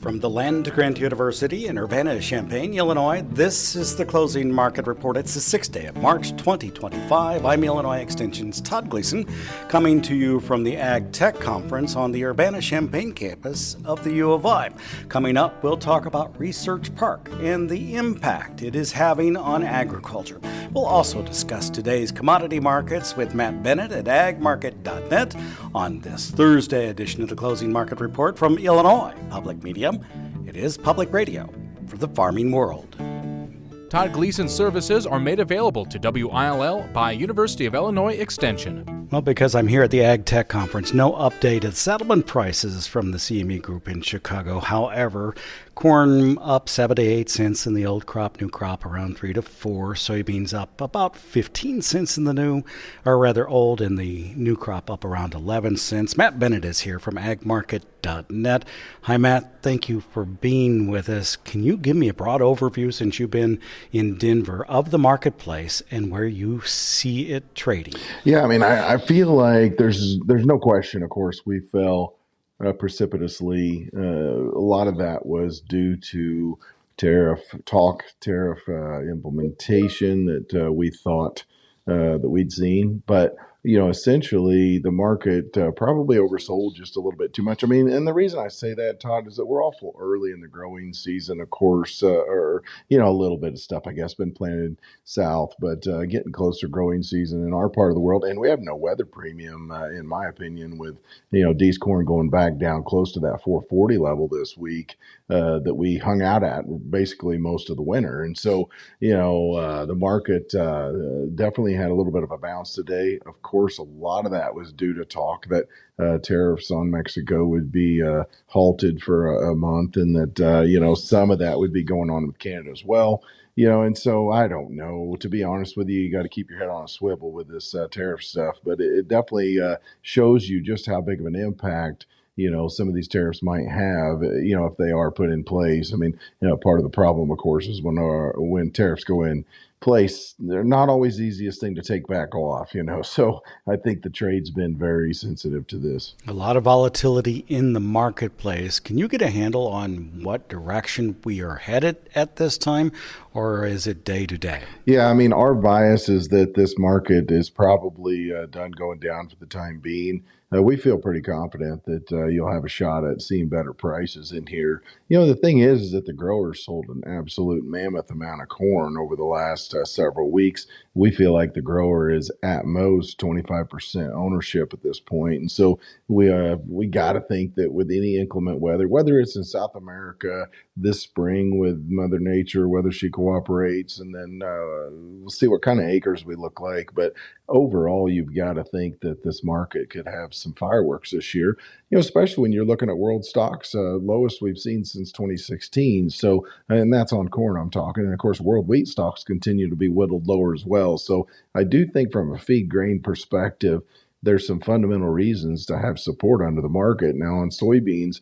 From the Land Grant University in Urbana-Champaign, Illinois, this is the Closing Market Report. It's the 6th day of March 2025. I'm Illinois Extension's Todd Gleason, coming to you from the AgTech conference on the Urbana-Champaign campus of the U of I. Coming up, we'll talk about Research Park and the impact it is having on agriculture. We'll also discuss today's commodity markets with Matt Bennett at agmarket.net on this Thursday edition of the Closing Market Report from Illinois Public Media. It is public radio for the farming world. Todd Gleason services are made available to WILL by University of Illinois Extension. Well, because I'm here at the AgTech conference, no updated settlement prices from the CME Group in Chicago. However, corn up 7 to 8 cents in the old crop, new crop around 3 to 4. Soybeans up about 15 cents in the new, or rather old, and the new crop up around 11 cents. Matt Bennett is here from agmarket.net. Hi, Matt. Thank you for being with us. Can you give me a broad overview, since you've been in Denver, of the marketplace and where you see it trading? Yeah, I mean, I feel like there's no question. Of course, we fell precipitously. A lot of that was due to tariff implementation that we thought that we'd seen. But, essentially the market probably oversold just a little bit too much. I mean, and the reason I say that, Todd, is that we're awful early in the growing season, of course, or, a little bit of stuff, I guess, been planted south, but getting close to growing season in our part of the world. And we have no weather premium, in my opinion, with, D's corn going back down close to that 440 level this week that we hung out at basically most of the winter. And so, the market definitely had a little bit of a bounce today. Of course, a lot of that was due to talk that tariffs on Mexico would be halted for a month, and that, some of that would be going on with Canada as well. And so I don't know. To be honest with you, you got to keep your head on a swivel with this tariff stuff. But it definitely shows you just how big of an impact some of these tariffs might have, if they are put in place. I mean, part of the problem, of course, is when tariffs go in place, they're not always the easiest thing to take back off, So I think the trade's been very sensitive to this. A lot of volatility in the marketplace. Can you get a handle on what direction we are headed at this time, or is it day to day? Yeah, I mean, our bias is that this market is probably done going down for the time being. We feel pretty confident that you'll have a shot at seeing better prices in here. The thing is that the growers sold an absolute mammoth amount of corn over the last several weeks. We feel like the grower is at most 25% ownership at this point. And so we got to think that with any inclement weather, whether it's in South America this spring with Mother Nature, whether she cooperates, and then we'll see what kind of acres we look like. But overall, you've got to think that this market could have some fireworks this year, especially when you're looking at world stocks, lowest we've seen since 2016. So, and that's on corn I'm talking. And of course, world wheat stocks continue to be whittled lower as well. So I do think from a feed grain perspective, there's some fundamental reasons to have support under the market. Now on soybeans,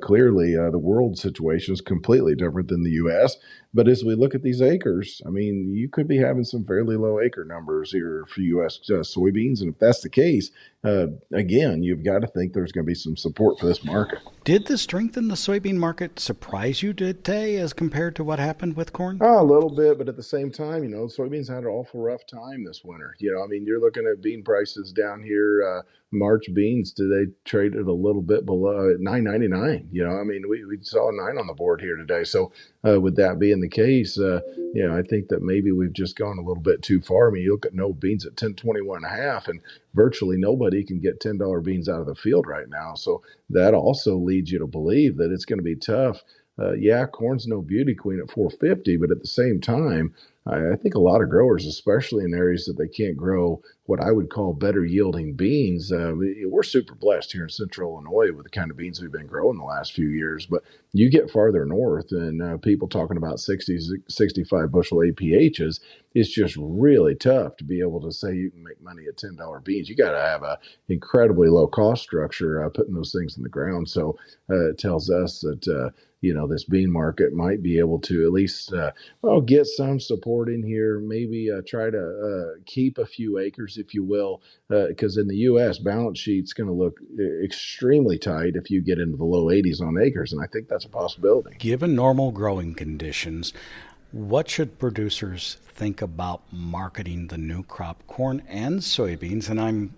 clearly the world situation is completely different than the U.S. But as we look at these acres, I mean, you could be having some fairly low acre numbers here for U.S. Soybeans. And if that's the case, again, you've got to think there's going to be some support for this market. Did the strength in the soybean market surprise you today as compared to what happened with corn? Oh, a little bit, but at the same time, soybeans had an awful rough time this winter. I mean, you're looking at bean prices down here. March beans today traded a little bit below at $9.99. I mean, we saw a 9 on the board here today. So with that being the case, I think that maybe we've just gone a little bit too far. I mean, you look at no beans at 10.21.5, and virtually nobody can get $10 beans out of the field right now. So that also leads you to believe that it's going to be tough. Corn's no beauty queen at 450, but at the same time, I think a lot of growers, especially in areas that they can't grow what I would call better yielding beans, we're super blessed here in Central Illinois with the kind of beans we've been growing the last few years. But you get farther north and people talking about 60, 65 bushel APHs, it's just really tough to be able to say you can make money at $10 beans. You got to have a incredibly low cost structure putting those things in the ground. So it tells us that this bean market might be able to at least get some support in here, maybe try to keep a few acres if you will, because in the U.S., balance sheet's going to look extremely tight if you get into the low 80s on acres, and I think that's a possibility. Given normal growing conditions, what should producers think about marketing the new crop, corn and soybeans? And I'm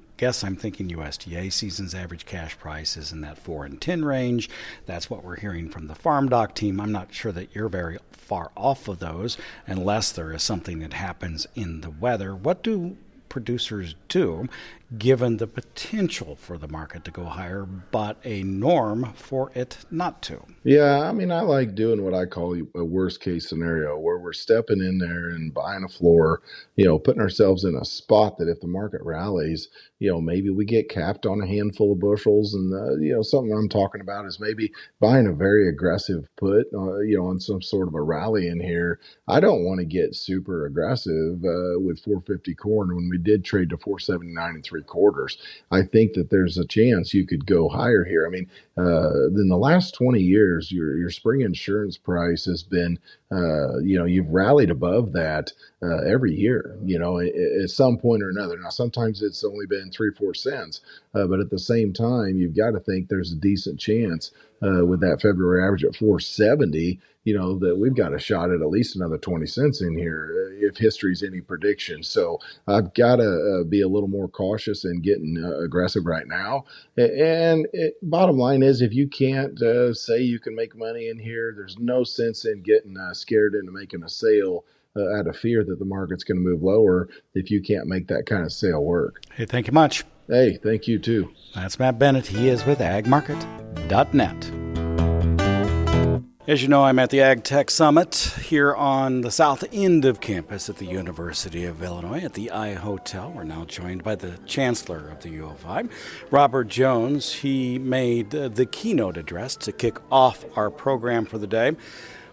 thinking USDA season's average cash price is in that 4 and 10 range. That's what we're hearing from the farmdoc team. I'm not sure that you're very far off of those unless there is something that happens in the weather. What do producers do given the potential for the market to go higher, but a norm for it not to? Yeah, I mean, I like doing what I call a worst case scenario where we're stepping in there and buying a floor, putting ourselves in a spot that if the market rallies, maybe we get capped on a handful of bushels. And, something I'm talking about is maybe buying a very aggressive put, on some sort of a rally in here. I don't want to get super aggressive with 450 corn when we did trade to 479 3/4. I think that there's a chance you could go higher here. I mean, in the last 20 years, your spring insurance price has been, you've rallied above that every year, at some point or another. Now, sometimes it's only been 3-4 cents, but at the same time, you've got to think there's a decent chance with that February average at 470, that we've got a shot at least another 20 cents in here if history's any prediction. So I've got to be a little more cautious in getting aggressive right now. And bottom line is, if you can't say you can make money in here, there's no sense in getting scared into making a sale out of fear that the market's going to move lower if you can't make that kind of sale work. Hey, thank you much. Hey, thank you too. That's Matt Bennett. He is with agmarket.net. As you know, I'm at the AgTech Summit here on the south end of campus at the University of Illinois at the I Hotel. We're now joined by the Chancellor of the U of I, Robert Jones. He made the keynote address to kick off our program for the day.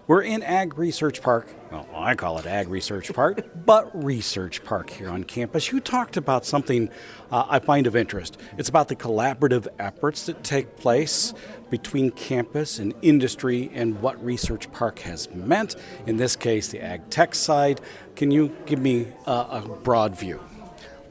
We're in Ag Research Park. Well, I call it Ag Research Park, but Research Park here on campus. You talked about something I find of interest. It's about the collaborative efforts that take place between campus and industry and what Research Park has meant. In this case, the Ag Tech side. Can you give me a broad view?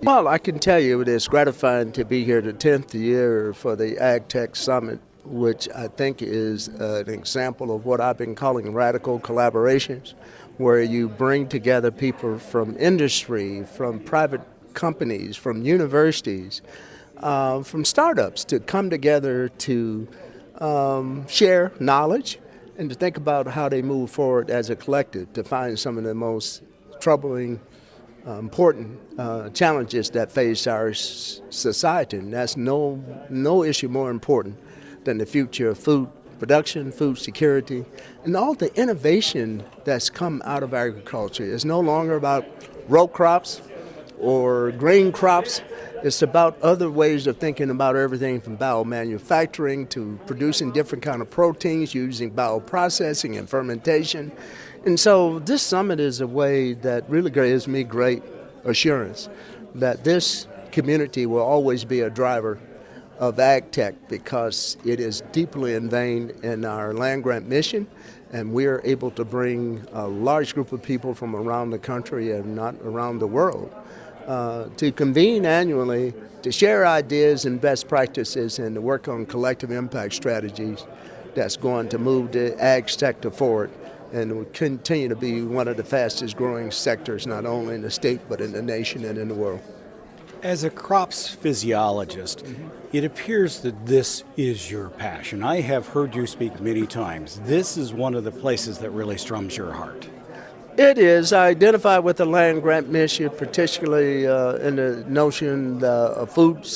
Well, I can tell you it is gratifying to be here the 10th year for the AgTech Summit, which I think is an example of what I've been calling radical collaborations, where you bring together people from industry, from private companies, from universities, from startups to come together to share knowledge and to think about how they move forward as a collective to find some of the most troubling, important challenges that face our society. And that's no issue more important than the future of food production, food security, and all the innovation that's come out of agriculture. It's no longer about row crops or grain crops. It's about other ways of thinking about everything from biomanufacturing to producing different kind of proteins using bioprocessing and fermentation. And so this summit is a way that really gives me great assurance that this community will always be a driver of AgTech because it is deeply ingrained in our land-grant mission, and we are able to bring a large group of people from around the country and not around the world to convene annually to share ideas and best practices and to work on collective impact strategies that's going to move the ag sector forward and will continue to be one of the fastest growing sectors not only in the state but in the nation and in the world. As a crops physiologist, it appears that this is your passion. I have heard you speak many times. This is one of the places that really strums your heart. It is. I identify with the land-grant mission, particularly in the notion of food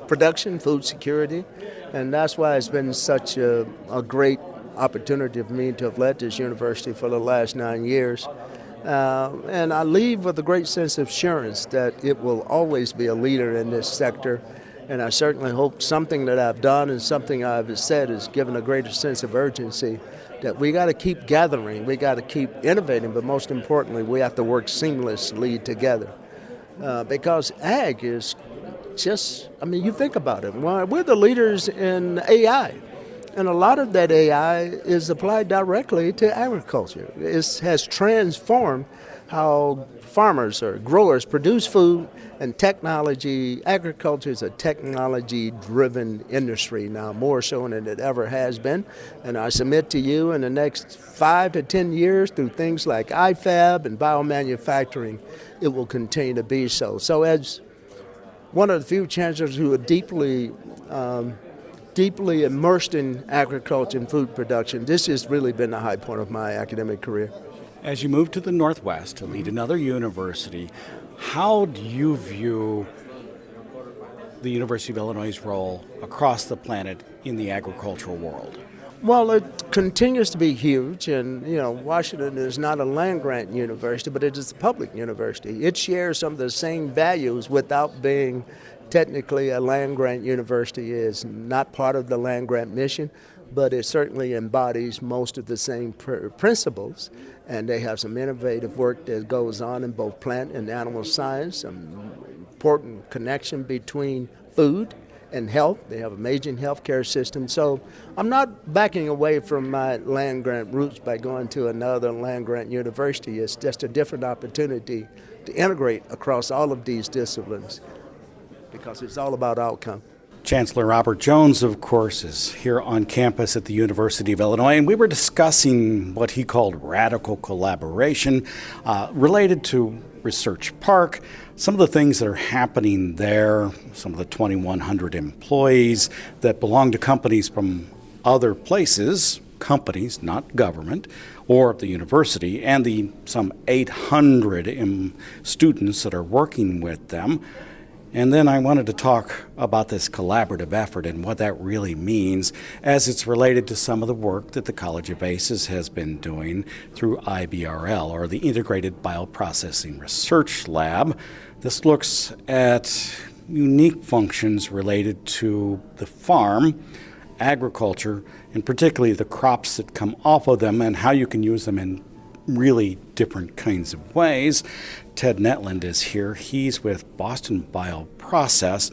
production, food security, and that's why it's been such a great opportunity for me to have led this university for the last 9 years. And I leave with a great sense of assurance that it will always be a leader in this sector. And I certainly hope something that I've done and something I've said has given a greater sense of urgency that we got to keep gathering, we got to keep innovating, but most importantly, we have to work seamlessly together. Because ag is just, you think about it. We're the leaders in AI. And a lot of that AI is applied directly to agriculture. It has transformed how farmers or growers produce food and technology. Agriculture is a technology-driven industry now, more so than it ever has been. And I submit to you in the next 5 to 10 years through things like IFAB and biomanufacturing, it will continue to be so. So as one of the few chancellors who are deeply immersed in agriculture and food production, this has really been the high point of my academic career. As you move to the Northwest to lead another university, how do you view the University of Illinois' role across the planet in the agricultural world? Well, it continues to be huge, and Washington is not a land-grant university, but it is a public university. It shares some of the same values without being technically a land-grant university. It is not part of the land-grant mission, but it certainly embodies most of the same principles. And they have some innovative work that goes on in both plant and animal science, some important connection between food and health. They have an amazing healthcare system. So I'm not backing away from my land-grant roots by going to another land-grant university. It's just a different opportunity to integrate across all of these disciplines because it's all about outcome. Chancellor Robert Jones, of course, is here on campus at the University of Illinois, and we were discussing what he called radical collaboration related to Research Park, some of the things that are happening there, some of the 2,100 employees that belong to companies from other places, companies, not government, or the university, and the some 800 students that are working with them. And then I wanted to talk about this collaborative effort and what that really means as it's related to some of the work that the College of ACES has been doing through IBRL, or the Integrated Bioprocessing Research Lab. This looks at unique functions related to the farm, agriculture, and particularly the crops that come off of them and how you can use them in really different kinds of ways. Ted Netland is here. He's with Boston Bioprocess,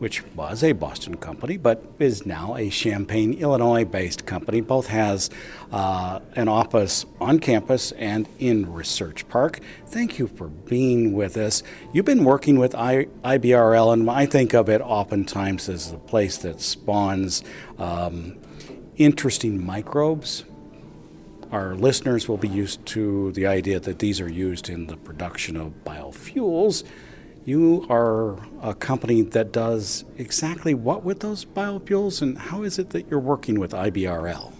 which was a Boston company, but is now a Champaign, Illinois-based company. Both has an office on campus and in Research Park. Thank you for being with us. You've been working with IBRL, and I think of it oftentimes as the place that spawns interesting microbes. Our listeners will be used to the idea that these are used in the production of biofuels. You are a company that does exactly what with those biofuels, and how is it that you're working with IBRL?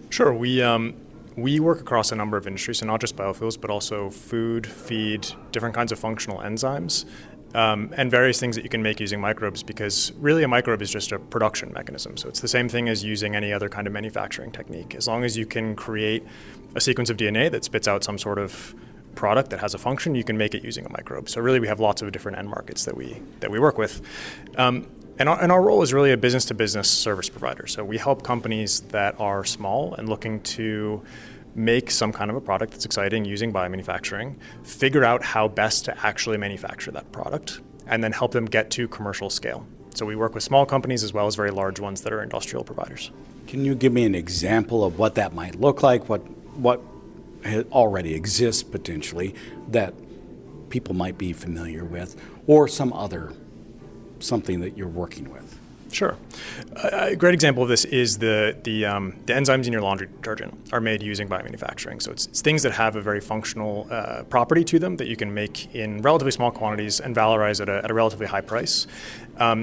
Sure. We work across a number of industries, so not just biofuels, but also food, feed, different kinds of functional enzymes, and various things that you can make using microbes, because really a microbe is just a production mechanism. So it's the same thing as using any other kind of manufacturing technique. As long as you can create a sequence of DNA that spits out some sort of product that has a function, you can make it using a microbe. So really we have lots of different end markets that we work with. And our role is really a business-to-business service provider. So we help companies that are small and looking to make some kind of a product that's exciting using biomanufacturing, figure out how best to actually manufacture that product, and then help them get to commercial scale. So we work with small companies as well as very large ones that are industrial providers. Can you give me an example of what that might look like, what already exists potentially that people might be familiar with, or something that you're working with? Sure. A great example of this is the enzymes in your laundry detergent are made using biomanufacturing. So it's things that have a very functional property to them that you can make in relatively small quantities and valorize at a relatively high price.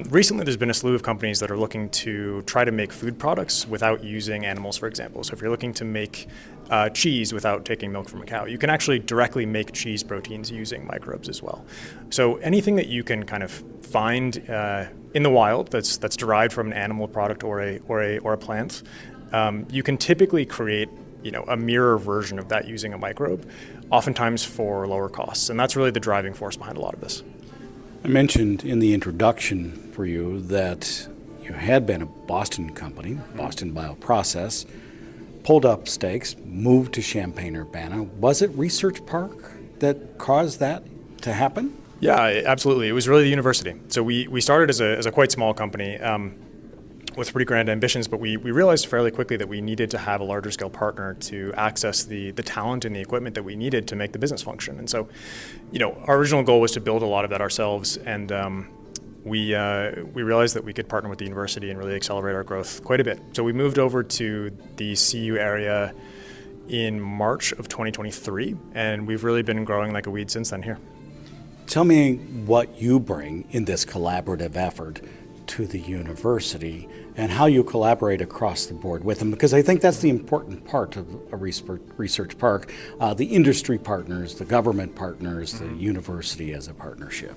Recently, there's been a slew of companies that are looking to try to make food products without using animals, for example. So if you're looking to make cheese without taking milk from a cow, you can actually directly make cheese proteins using microbes as well. So anything that you can kind of find in the wild that's derived from an animal product or a plant, you can typically create a mirror version of that using a microbe, oftentimes for lower costs. And that's really the driving force behind a lot of this. I mentioned in the introduction for you that you had been a Boston company, Boston Bioprocess, pulled up stakes, moved to Champaign-Urbana. Was it Research Park that caused that to happen? Yeah, absolutely. It was really the university. So we started as a quite small company. with pretty grand ambitions, but we realized fairly quickly that we needed to have a larger scale partner to access the talent and the equipment that we needed to make the business function. And so, our original goal was to build a lot of that ourselves, and we realized that we could partner with the university and really accelerate our growth quite a bit. So we moved over to the CU area in March of 2023, and we've really been growing like a weed since then here. Tell me what you bring in this collaborative effort to the university and how you collaborate across the board with them, because I think that's the important part of a research park, the industry partners, the government partners, the university as a partnership.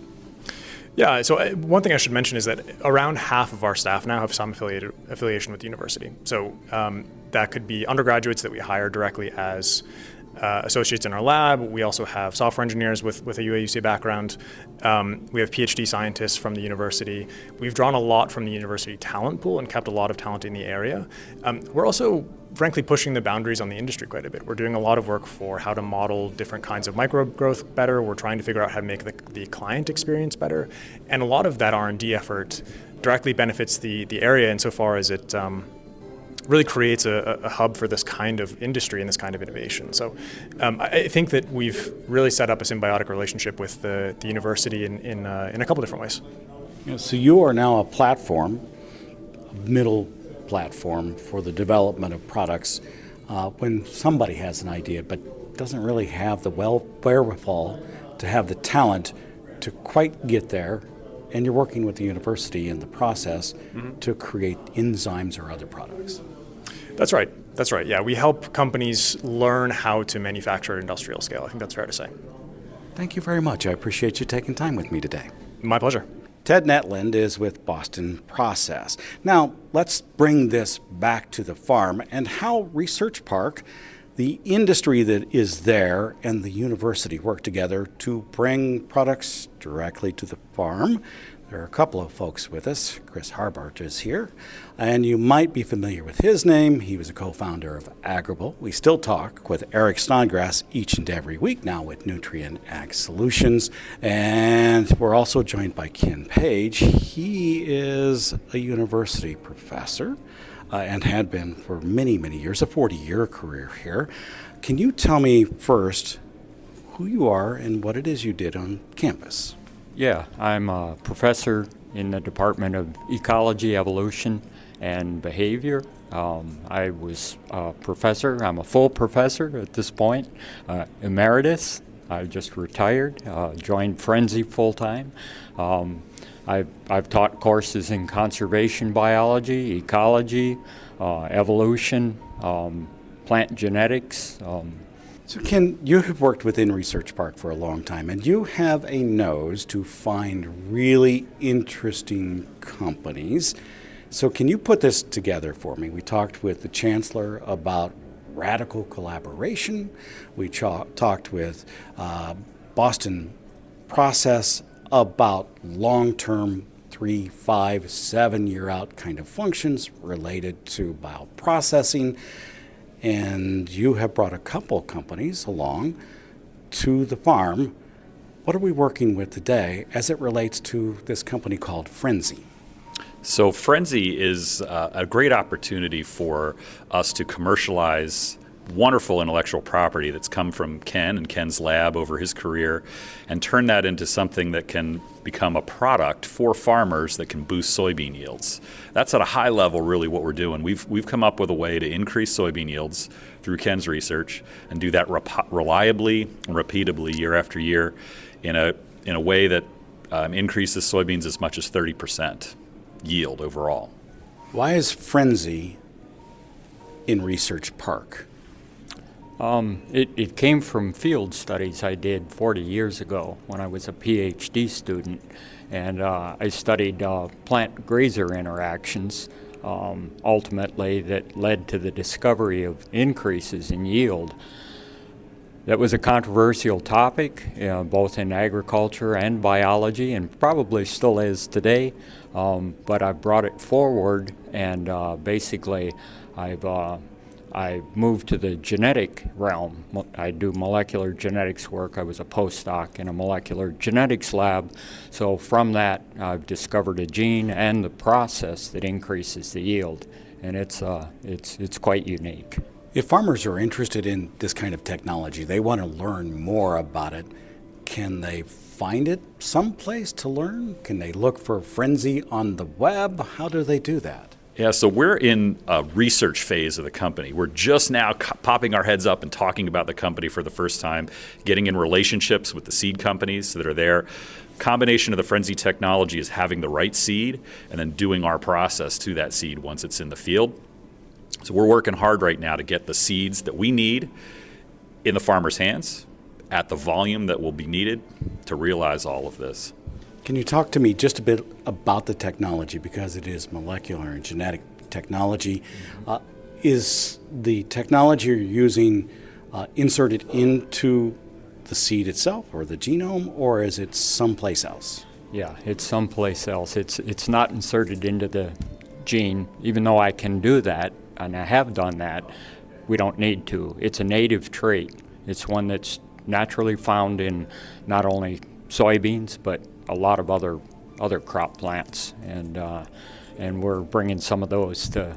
Yeah, so one thing I should mention is that around half of our staff now have some affiliation with the university. So that could be undergraduates that we hire directly as associates in our lab. We also have software engineers with a UAUC background. We have PhD scientists from the university. We've drawn a lot from the university talent pool and kept a lot of talent in the area. We're also frankly pushing the boundaries on the industry quite a bit. We're doing a lot of work for how to model different kinds of microbe growth better. We're trying to figure out how to make the client experience better. And a lot of that R&D effort directly benefits the area insofar as it really creates a hub for this kind of industry and this kind of innovation. So I think that we've really set up a symbiotic relationship with the university in a couple different ways. So you are now a platform, a middle platform for the development of products when somebody has an idea but doesn't really have the wherewithal to have the talent to quite get there, and you're working with the university in the process to create enzymes or other products. That's right. Yeah, we help companies learn how to manufacture at industrial scale. I think that's fair to say. Thank you very much. I appreciate you taking time with me today. My pleasure. Ted Netland is with Boston Process. Now, let's bring this back to the farm and how Research Park, the industry that is there, and the university work together to bring products directly to the farm. There are a couple of folks with us. Chris Harbart is here, and you might be familiar with his name. He was a co-founder of Agrable. We still talk with Eric Snodgrass each and every week now with Nutrient Ag Solutions, and we're also joined by Ken Page. He is a university professor and had been for many, many years, a 40-year career here. Can you tell me first who you are and what it is you did on campus? Yeah, I'm a professor in the Department of Ecology, Evolution, and Behavior. I was a professor. I'm a full professor at this point, emeritus. I just retired, joined Frenzy full-time. I've taught courses in conservation biology, ecology, evolution, plant genetics. So Ken, you have worked within Research Park for a long time, and you have a nose to find really interesting companies. So can you put this together for me? We talked with the Chancellor about radical collaboration. We talked with Boston Process about long-term 3, 5, 7 year out kind of functions related to bioprocessing. And you have brought a couple companies along to the farm. What are we working with today as it relates to this company called Frenzy? So Frenzy is a great opportunity for us to commercialize wonderful intellectual property that's come from Ken and Ken's lab over his career and turn that into something that can become a product for farmers that can boost soybean yields. That's at a high level really what we're doing. We've come up with a way to increase soybean yields through Ken's research and do that reliably and repeatably year after year in a way that increases soybeans as much as 30% yield overall. Why is Frenzy in Research Park? It came from field studies I did 40 years ago when I was a PhD student, and I studied plant grazer interactions, ultimately that led to the discovery of increases in yield. That was a controversial topic, both in agriculture and biology, and probably still is today, but I brought it forward, and basically I've I moved to the genetic realm. I do molecular genetics work. I was a postdoc in a molecular genetics lab. So from that, I've discovered a gene and the process that increases the yield, and it's quite unique. If farmers are interested in this kind of technology, they want to learn more about it, can they find it someplace to learn? Can they look for Frenzy on the web? How do they do that? Yeah, so we're in a research phase of the company. We're just now popping our heads up and talking about the company for the first time, getting in relationships with the seed companies that are there. Combination of the Frenzy technology is having the right seed and then doing our process to that seed once it's in the field. So we're working hard right now to get the seeds that we need in the farmer's hands at the volume that will be needed to realize all of this. Can you talk to me just a bit about the technology, because it is molecular and genetic technology? Is the technology you're using inserted into the seed itself or the genome, or is it someplace else? Yeah, it's someplace else. It's not inserted into the gene, even though I can do that, and I have done that. We don't need to. It's a native trait. It's one that's naturally found in not only soybeans, but a lot of other crop plants, and we're bringing some of those to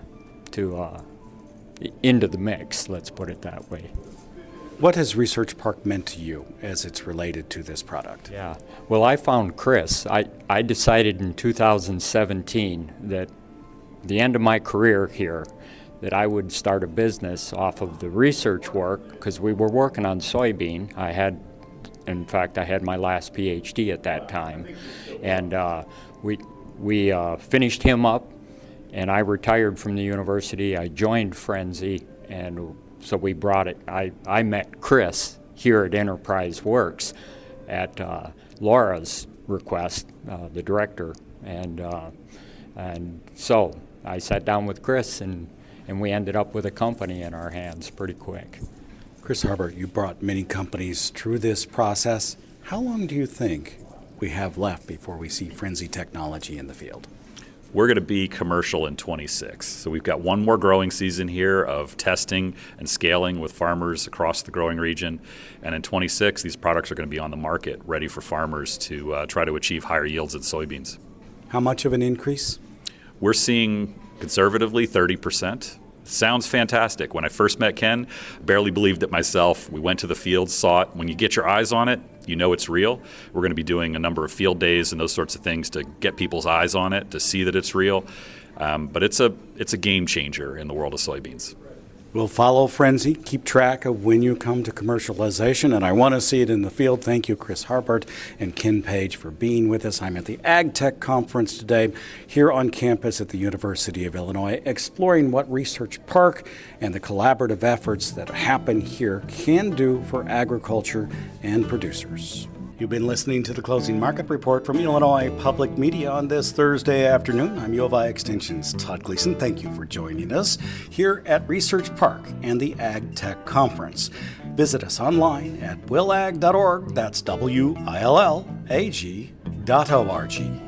into the mix. Let's put it that way. What has Research Park meant to you as it's related to this product? Yeah, well, I found Chris. I decided in 2017 that the end of my career here, that I would start a business off of the research work, because we were working on soybean. In fact, I had my last PhD at that time, and we finished him up, and I retired from the university. I joined Frenzy, and so we brought it. I met Chris here at Enterprise Works at Laura's request, the director, and so I sat down with Chris, and we ended up with a company in our hands pretty quick. Chris Harbert, you brought many companies through this process. How long do you think we have left before we see Frenzy technology in the field? We're going to be commercial in 26. So we've got one more growing season here of testing and scaling with farmers across the growing region. And in 26, these products are going to be on the market, ready for farmers to try to achieve higher yields in soybeans. How much of an increase? We're seeing conservatively 30%. Sounds fantastic. When I first met Ken, I barely believed it myself. We went to the field, saw it. When you get your eyes on it, you know it's real. We're going to be doing a number of field days and those sorts of things to get people's eyes on it, to see that it's real. But it's a game changer in the world of soybeans. We'll follow Frenzy, keep track of when you come to commercialization, and I want to see it in the field. Thank you, Chris Harbert and Ken Page, for being with us. I'm at the AgTech conference today here on campus at the University of Illinois, exploring what Research Park and the collaborative efforts that happen here can do for agriculture and producers. You've been listening to the Closing Market Report from Illinois Public Media on this Thursday afternoon. I'm U of I Extension's Todd Gleason. Thank you for joining us here at Research Park and the AgTech Conference. Visit us online at willag.org. That's WILLAG.org.